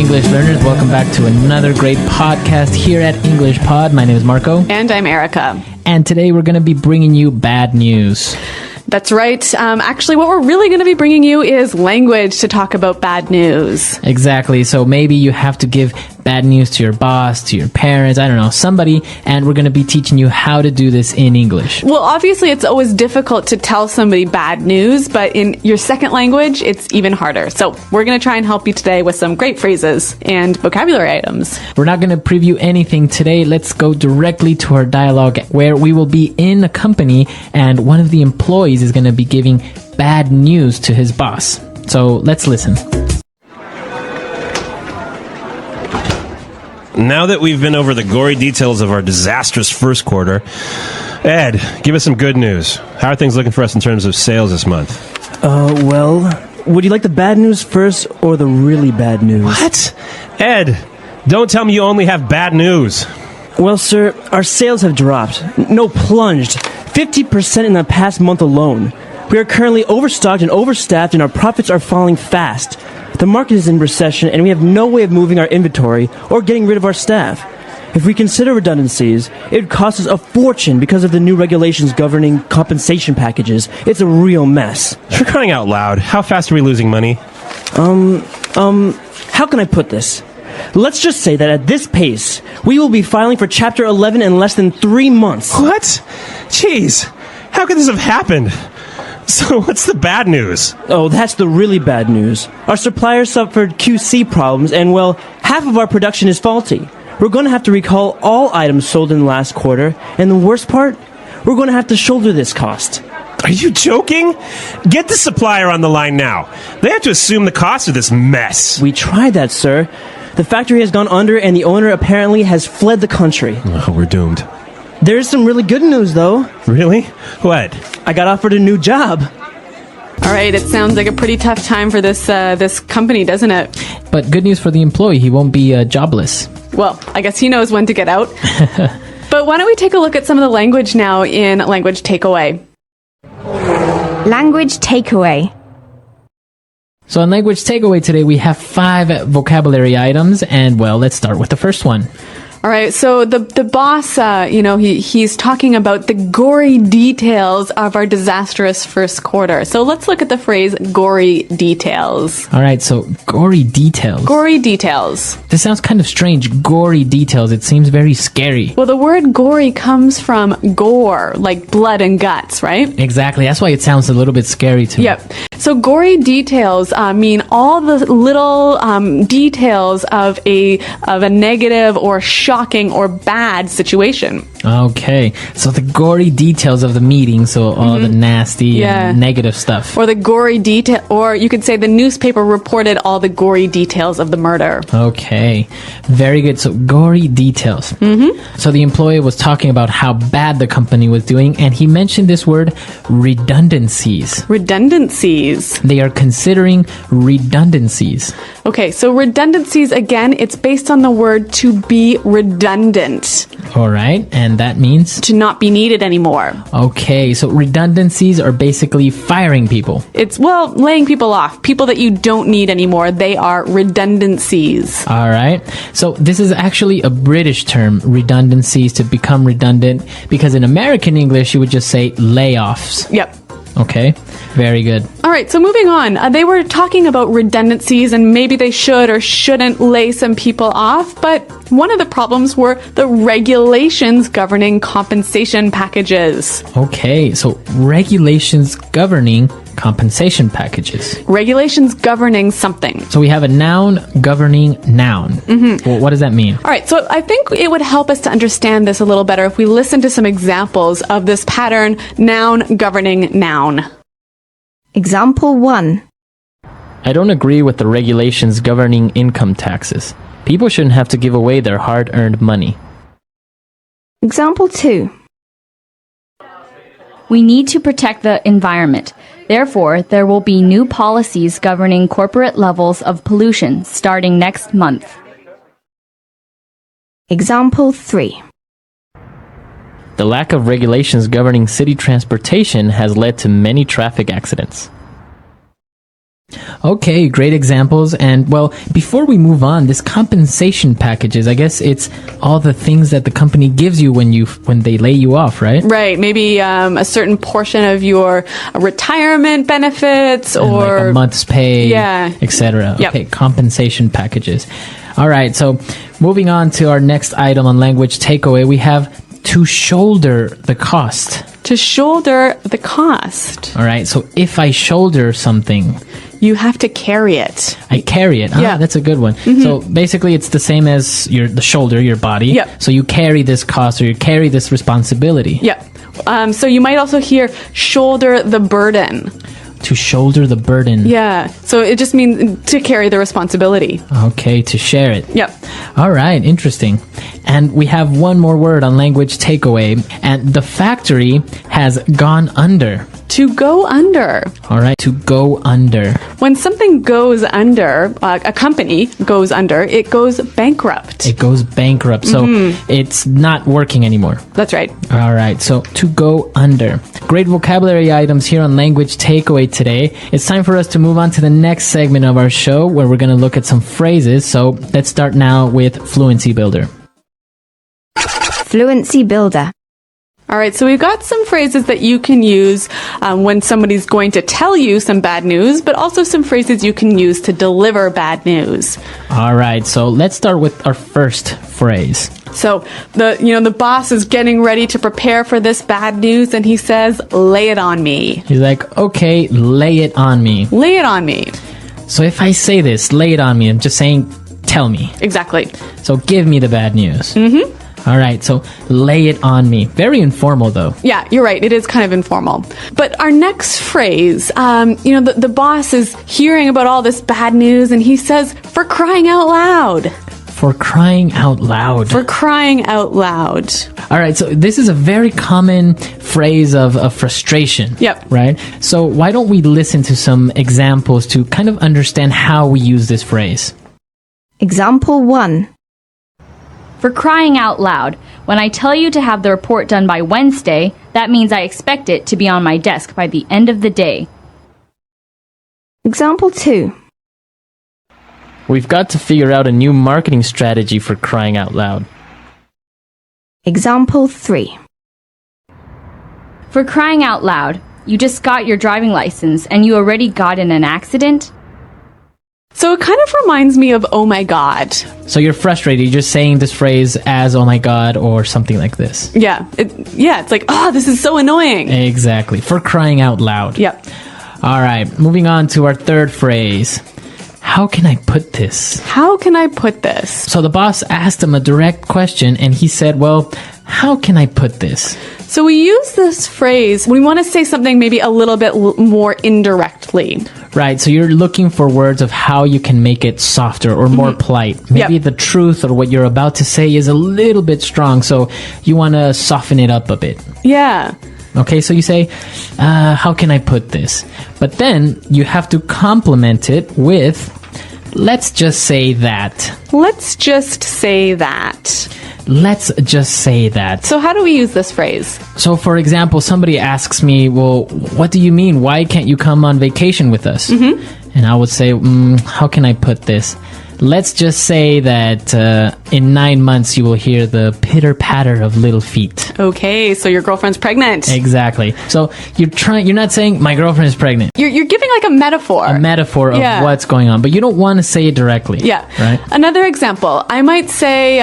English learners. Welcome back to another great podcast here at English Pod. My name is Marco. And I'm Erica. And today we're going to be bringing you bad news. That's right. Actually, what we're really going to be bringing you is language to talk about bad news. Exactly. So maybe you have to give bad news to your boss, to your parents, I don't know, somebody, and we're going to be teaching you how to do this in English. Well, obviously, it's always difficult to tell somebody bad news, but in your second language, it's even harder. So we're going to try and help you today with some great phrases and vocabulary items. We're not going to preview anything today. Let's go directly to our dialogue where we will be in a company and one of the employees is going to be giving bad news to his boss. So let's listen. Now that we've been over the gory details of our disastrous first quarter, Ed, give us some good news. How are things looking for us in terms of sales this month? Well, would you like the bad news first or the really bad news? What? Ed, don't tell me you only have bad news. Well, sir, our sales have dropped. No, plunged. 50% in the past month alone. We are currently overstocked and overstaffed, and our profits are falling fast. The market is in recession, and we have no way of moving our inventory or getting rid of our staff. If we consider redundancies, it would cost us a fortune because of the new regulations governing compensation packages. It's a real mess. For crying out loud, how fast are we losing money? How can I put this? Let's just say that at this pace, we will be filing for Chapter 11 in less than 3 months. What? Jeez, how could this have happened? So what's the bad news? Oh, that's the really bad news. Our suppliers suffered QC problems, and well, half of our production is faulty. We're going to have to recall all items sold in the last quarter, and the worst part, we're going to have to shoulder this cost. Are you joking? Get the supplier on the line now. They have to assume the cost of this mess. We tried that, sir. The factory has gone under, and the owner apparently has fled the country. Oh, we're doomed. There is some really good news, though. Really? What? I got offered a new job. All right, it sounds like a pretty tough time for this company, doesn't it? But good news for the employee, he won't be jobless. Well, I guess he knows when to get out. But why don't we take a look at some of the language now in Language Takeaway. Language Takeaway. So in Language Takeaway today, we have 5 vocabulary items, and well, let's start with the first one. All right, so the boss, he's talking about the gory details of our disastrous first quarter. So let's look at the phrase gory details. All right, so gory details. Gory details. This sounds kind of strange. Gory details. It seems very scary. Well, the word gory comes from gore, like blood and guts, right? Exactly. That's why it sounds a little bit scary to me. Yep. So gory details mean all the little details of a negative or shocking or bad situation. Okay. So the gory details of the meeting, so all the nasty and negative stuff. Or the gory detail, or you could say the newspaper reported all the gory details of the murder. Okay. Very good. So gory details. Mm-hmm. So the employee was talking about how bad the company was doing, and he mentioned this word redundancies. Redundancies. They are considering redundancies. Okay, so redundancies, again, it's based on the word to be redundant. All right, and that means? To not be needed anymore. Okay, so redundancies are basically firing people. It's, well, laying people off. People that you don't need anymore, they are redundancies. All right, so this is actually a British term, redundancies, to become redundant, because in American English, you would just say layoffs. Yep. Okay, very good. All right, so moving on. They were talking about redundancies and maybe they should or shouldn't lay some people off, but one of the problems were the regulations governing compensation packages. Okay, so regulations governing compensation packages. Regulations governing something. So we have a noun governing noun. Mm-hmm. Well, what does that mean? All right, so I think it would help us to understand this a little better if we listen to some examples of this pattern, noun governing noun. Example 1. I don't agree with the regulations governing income taxes. People shouldn't have to give away their hard-earned money. Example 2. We need to protect the environment. Therefore, there will be new policies governing corporate levels of pollution starting next month. Example 3. The lack of regulations governing city transportation has led to many traffic accidents. Okay, great examples. And well, before we move on, this compensation packages, I guess it's all the things that the company gives you when they lay you off, right? Right. Maybe a certain portion of your retirement benefits And or like a month's pay, Yeah. etc. Yep. Okay, compensation packages. All right, so moving on to our next item on language takeaway, we have to shoulder the cost. to shoulder the cost. All right, so if I shoulder something, You have to carry it. I carry it. Yeah. That's a good one. So basically, it's the same as the shoulder, your body. Yep. So you carry this cost or you carry this responsibility. Yep. So you might also hear shoulder the burden. To shoulder the burden. Yeah. So it just means to carry the responsibility. Okay, to share it. Yep. All right, interesting. And we have one more word on language takeaway. And the factory has gone under. To go under. All right, to go under. When something goes under, a company goes under, it goes bankrupt. It goes bankrupt. So it's not working anymore. That's right. All right, so to go under. Great vocabulary items here on Language Takeaway today. It's time for us to move on to the next segment of our show where we're going to look at some phrases. So let's start now with Fluency Builder. Fluency Builder. All right, so we've got some phrases that you can use when somebody's going to tell you some bad news, but also some phrases you can use to deliver bad news. All right, so let's start with our first phrase. So the boss is getting ready to prepare for this bad news, and he says, "Lay it on me. He's like, okay, lay it on me. Lay it on me." So if I say this, lay it on me, I'm just saying, tell me. Exactly. So give me the bad news. Mm-hmm. All right, so lay it on me. Very informal, though. Yeah, you're right. It is kind of informal. But our next phrase, the boss is hearing about all this bad news, and he says, "For crying out loud." For crying out loud. For crying out loud. All right, so this is a very common phrase of frustration. Yep. Right? So why don't we listen to some examples to kind of understand how we use this phrase? Example 1. For crying out loud, when I tell you to have the report done by Wednesday, that means I expect it to be on my desk by the end of the day. Example 2. We've got to figure out a new marketing strategy for crying out loud. Example 3. For crying out loud, you just got your driving license and you already got in an accident? So it kind of reminds me of "oh my god." So you're frustrated. You're just saying this phrase as "oh my god" or something like this. Yeah. It's like, "Oh, this is so annoying." Exactly. For crying out loud. Yep. All right. Moving on to our third phrase. How can I put this? How can I put this? So the boss asked him a direct question and he said, well, how can I put this? So we use this phrase when we want to say something maybe a little bit more indirectly. Right, so you're looking for words of how you can make it softer or more polite. Maybe Yep. the truth or what you're about to say is a little bit strong, so you want to soften it up a bit. Yeah. Okay, so you say, how can I put this? But then you have to complement it with, let's just say that. Let's just say that. Let's just say that. So how do we use this phrase? So, for example, somebody asks me, well, what do you mean? Why can't you come on vacation with us? And I would say, how can I put this? Let's just say that in 9 months you will hear the pitter-patter of little feet. Okay, so your girlfriend's pregnant. Exactly. So you're not saying my girlfriend is pregnant. You're giving like a metaphor. A metaphor of Yeah. what's going on, but you don't want to say it directly. Yeah. Right? Another example, I might say,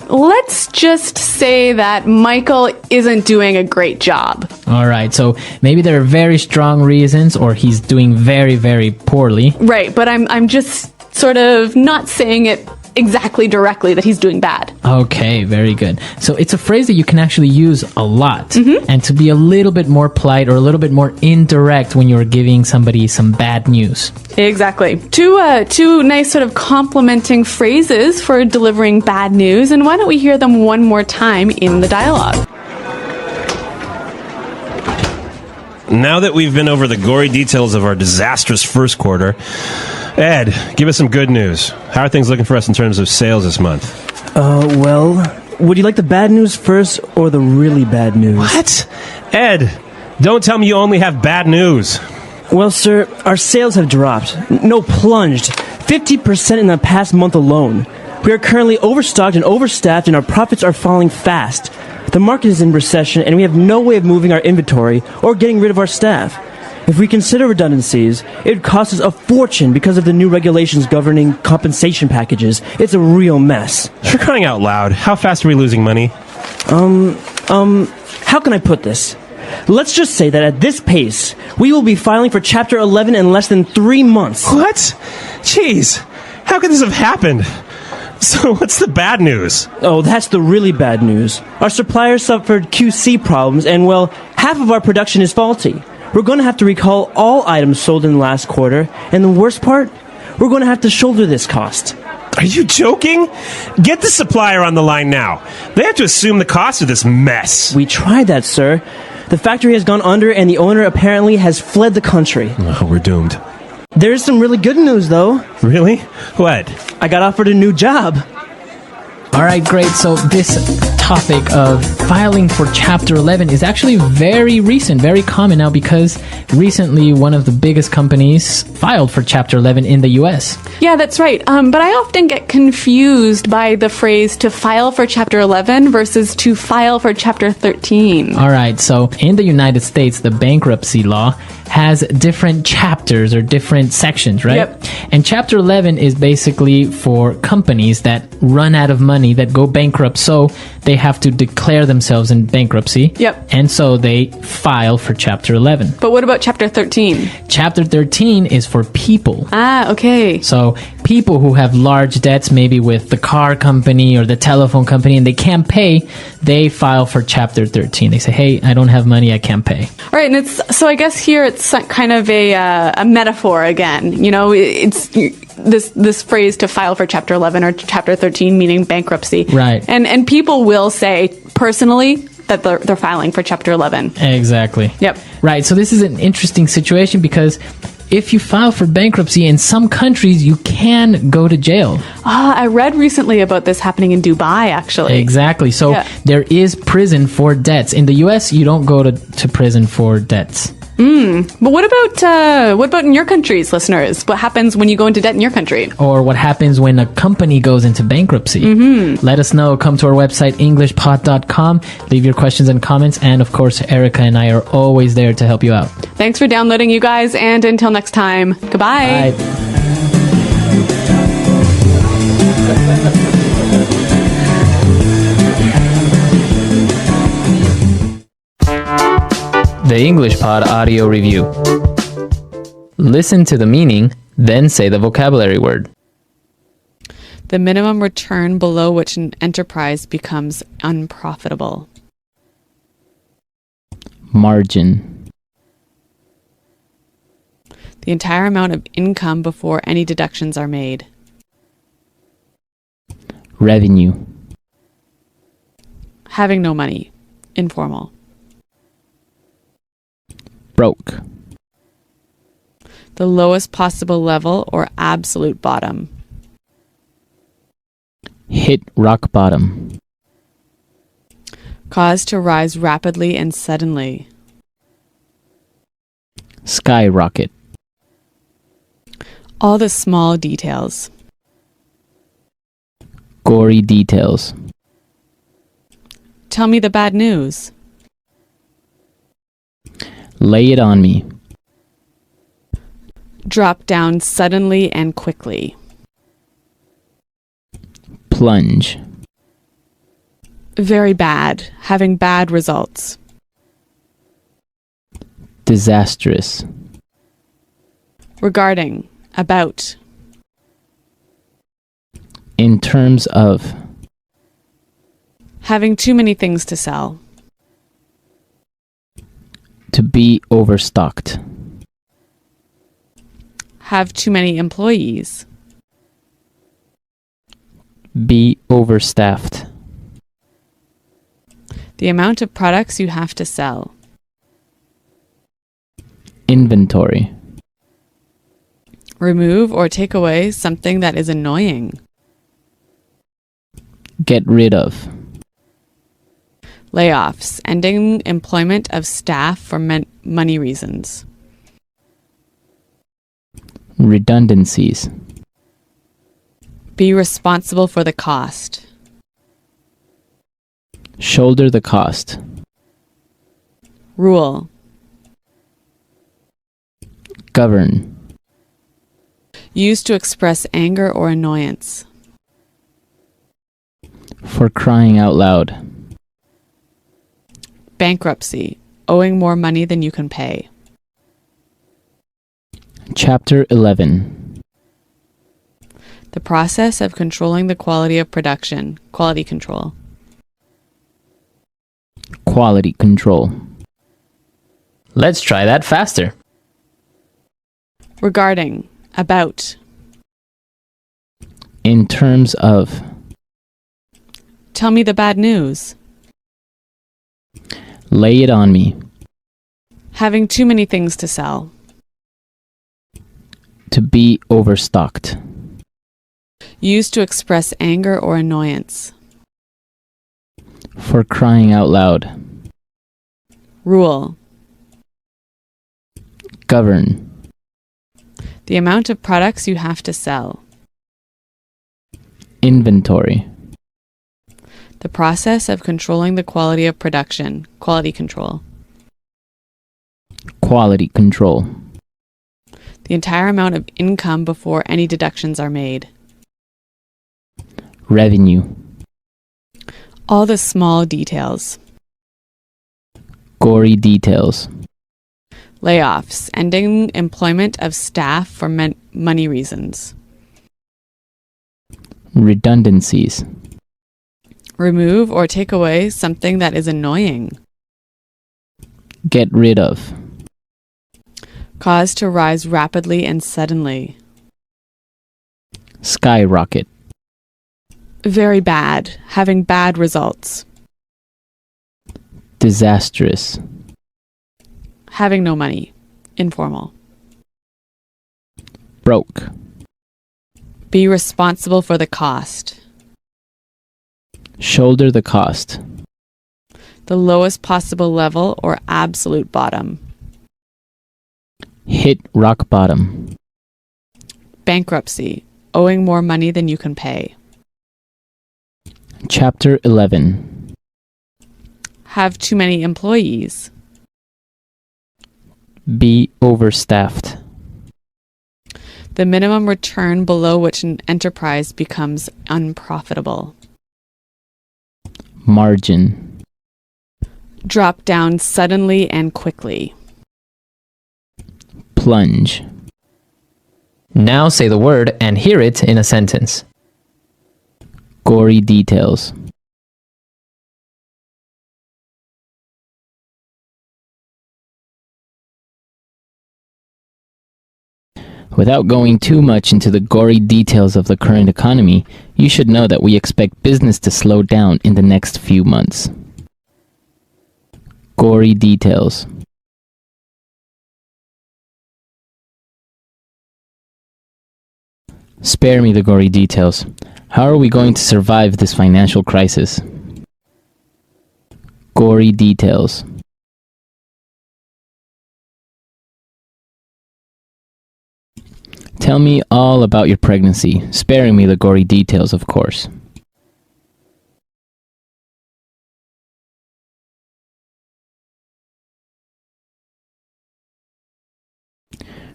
let's just say that Michael isn't doing a great job. All right. So maybe there are very strong reasons, or he's doing very, very poorly. Right, but I'm just sort of not saying it exactly directly that he's doing bad. Okay, very good. So it's a phrase that you can actually use a lot, and to be a little bit more polite or a little bit more indirect when you're giving somebody some bad news. Exactly. Two nice sort of complimenting phrases for delivering bad news, and why don't we hear them one more time in the dialogue? Now that we've been over the gory details of our disastrous first quarter, Ed, give us some good news. How are things looking for us in terms of sales this month? Well, would you like the bad news first or the really bad news? What? Ed, don't tell me you only have bad news. Well, sir, our sales have dropped. No, plunged. 50% in the past month alone. We are currently overstocked and overstaffed, and our profits are falling fast. The market is in recession, and we have no way of moving our inventory or getting rid of our staff. If we consider redundancies, it would cost us a fortune because of the new regulations governing compensation packages. It's a real mess. For crying out loud, how fast are we losing money? How can I put this? Let's just say that at this pace, we will be filing for Chapter 11 in less than 3 months. What? Jeez, how could this have happened? So what's the bad news? Oh, that's the really bad news. Our suppliers suffered QC problems, and well, half of our production is faulty. We're going to have to recall all items sold in the last quarter, and the worst part, we're going to have to shoulder this cost. Are you joking? Get the supplier on the line now. They have to assume the cost of this mess. We tried that, sir. The factory has gone under, and the owner apparently has fled the country. Oh, we're doomed. There's some really good news, though. Really? What? I got offered a new job. All right, great. So this topic of filing for Chapter 11 is actually very recent, very common now, because recently one of the biggest companies filed for Chapter 11 in the US. Yeah, that's right. But I often get confused by the phrase to file for Chapter 11 versus to file for Chapter 13. All right, so in the United States, the bankruptcy law has different chapters or different sections, right? Yep. And Chapter 11 is basically for companies that run out of money, that go bankrupt, so they have to declare themselves in bankruptcy. Yep. And so they file for Chapter 11. But what about Chapter 13? Chapter 13 is for people. Ah, okay. So people who have large debts, maybe with the car company or the telephone company, and they can't pay, they file for Chapter 13. They say, hey, I don't have money, I can't pay. All right, and it's so I guess here it's kind of a metaphor again. You know, it's this phrase to file for Chapter 11 or Chapter 13, meaning bankruptcy. Right. And people will say personally that they're filing for Chapter 11. Exactly. Yep. Right. So this is an interesting situation because if you file for bankruptcy in some countries, you can go to jail. I read recently about this happening in Dubai, actually. Exactly. So Yeah. there is prison for debts. In the US, you don't go to prison for debts. But what about in your countries, listeners? What happens when you go into debt in your country? Or what happens when a company goes into bankruptcy. Let us know. Come to our website, englishpod.com. Leave your questions and comments. And of course, Erica and I are always there to help you out. Thanks for downloading, you guys, and until next time, goodbye. Bye. The English Pod Audio Review. Listen to the meaning, then say the vocabulary word. The minimum return below which an enterprise becomes unprofitable. Margin. The entire amount of income before any deductions are made. Revenue. Having no money. Informal. Broke. The lowest possible level or absolute bottom. Hit rock bottom. Cause to rise rapidly and suddenly. Skyrocket. All the small details. Gory details. Tell me the bad news. Lay it on me. Drop down suddenly and quickly. Plunge. Very bad. Having bad results. Disastrous. Regarding. About. In terms of. Having too many things to sell. To be overstocked. Have too many employees. Be overstaffed. The amount of products you have to sell. Inventory. Remove or take away something that is annoying. Get rid of. Layoffs. Ending employment of staff for money reasons. Redundancies. Be responsible for the cost. Shoulder the cost. Rule. Govern. Used to express anger or annoyance. For crying out loud. Bankruptcy. Owing more money than you can pay. Chapter 11. The process of controlling the quality of production. Quality control. Quality control. Let's try that faster. Regarding. About. In terms of. Tell me the bad news. Lay it on me. Having too many things to sell. To be overstocked. Used to express anger or annoyance. For crying out loud. Rule. Govern. The amount of products you have to sell. Inventory. The process of controlling the quality of production. Quality control. Quality control. The entire amount of income before any deductions are made. Revenue. All the small details. Gory details. Layoffs. Ending employment of staff for money reasons. Redundancies. Remove or take away something that is annoying. Get rid of. Cause to rise rapidly and suddenly. Skyrocket. Very bad. Having bad results. Disastrous. Having no money. Informal. Broke. Be responsible for the cost. Shoulder the cost. The lowest possible level or absolute bottom. Hit rock bottom. Bankruptcy. Owing more money than you can pay. Chapter 11. Have too many employees. Be overstaffed. The minimum return below which an enterprise becomes unprofitable. Margin. Drop down suddenly and quickly. Plunge. Now say the word and hear it in a sentence. Gory details. Without going too much into the gory details of the current economy, you should know that we expect business to slow down in the next few months. Gory details. Spare me the gory details. How are we going to survive this financial crisis? Gory details. Tell me all about your pregnancy, sparing me the gory details, of course.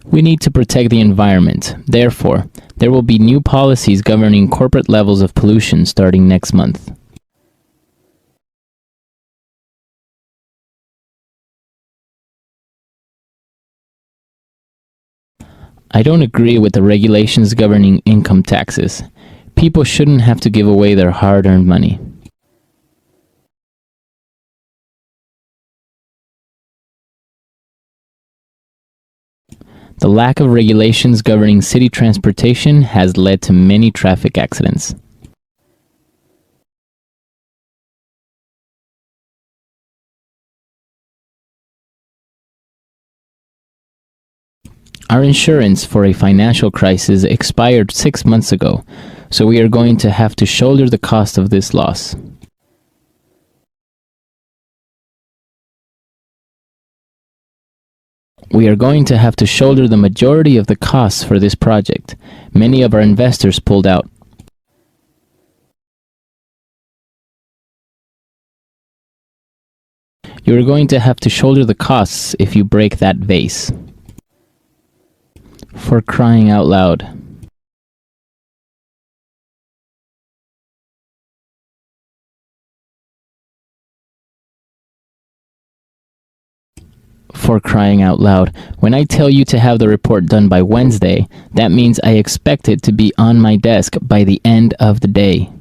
We need to protect the environment. Therefore, there will be new policies governing corporate levels of pollution starting next month. I don't agree with the regulations governing income taxes. People shouldn't have to give away their hard-earned money. The lack of regulations governing city transportation has led to many traffic accidents. Our insurance for a financial crisis expired 6 months ago, so we are going to have to shoulder the cost of this loss. We are going to have to shoulder the majority of the costs for this project. Many of our investors pulled out. You are going to have to shoulder the costs if you break that vase. For crying out loud. For crying out loud. When I tell you to have the report done by Wednesday, that means I expect it to be on my desk by the end of the day.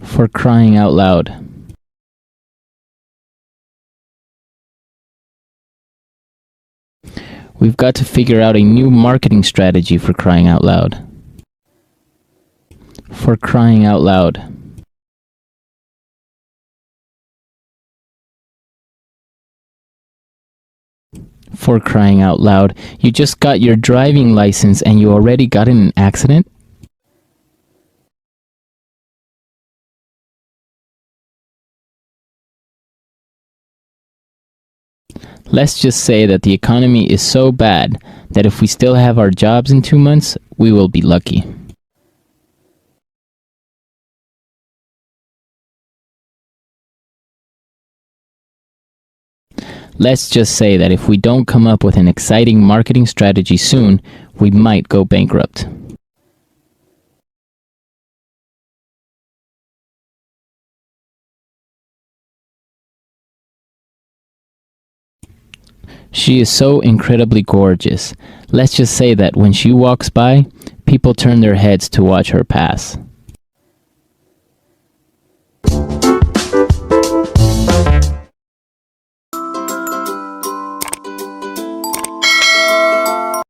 For crying out loud. We've got to figure out a new marketing strategy for crying out loud. For crying out loud. For crying out loud. You just got your driving license and you already got in an accident? Let's just say that the economy is so bad that if we still have our jobs in 2 months, we will be lucky. Let's just say that if we don't come up with an exciting marketing strategy soon, we might go bankrupt. She is so incredibly gorgeous. Let's just say that when she walks by, people turn their heads to watch her pass.